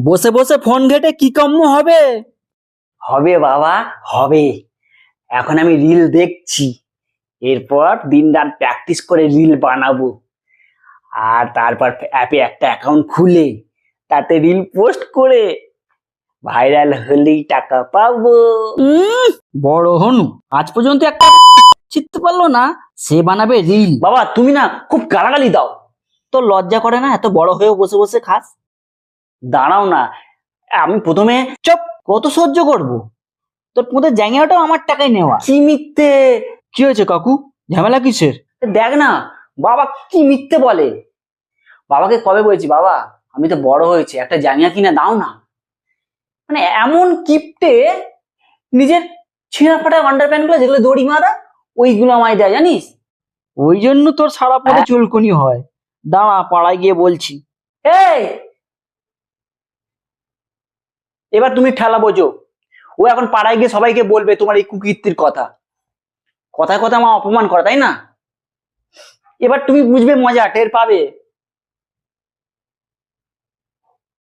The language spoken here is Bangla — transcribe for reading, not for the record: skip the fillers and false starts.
বসে বসে ফোন ঘেটে কি কাম্য হবে? হবে বাবা, হবে। এখন আমি রিল দেখছি, এরপর দিনরাত প্র্যাকটিস করে রিল বানাবো। আর তারপর অ্যাপে একটা অ্যাকাউন্ট খুলে তাতে রিল পোস্ট করে ভাইরাল হলেই টাকা পাবো। বড় হনু আজ পর্যন্ত একটা চিনতে পারলো না, সে বানাবে রিল। বাবা তুমি না খুব গালাগালি দাও। তোর লজ্জা করে না? এত বড় হয়েও বসে বসে খাস। দাঁড়াও না, আমি প্রথমে চুপ, কত সহ্য করব? তোর পুঁতে জ্যাঙিয়াটাও আমার টাকায় নেওয়া। কি মিথ্যে। কি হয়েছে কাকু, ঝামেলা কিসের? দেখ না, বাবা কি মিথ্যে বলে। বাবাকে কবে বলেছি, বাবা আমি তো বড় হয়েছি, একটা জাঙ্গিয়া কিনে দাও না। মানে এমন কিপটে, নিজের ছিঁড়া ফাটা আন্ডার প্যান্ট গুলো যেগুলো দড়ি মারা, ওইগুলো আমায় দেয় জানিস। ওই জন্য তোর সারা পথে চুলকুনি হয়। দাঁড়া, পাড়ায় গিয়ে বলছি। এই এবার তুমি ঠেলা বোঝো। ও এখন পাড়ায় গিয়ে সবাইকে বলবে তোমার এই কুকীর্তির কথা। কথায় কথা আমার অপমান করা, তাই না? এবার তুমি বুঝবে, মজা টের পাবে।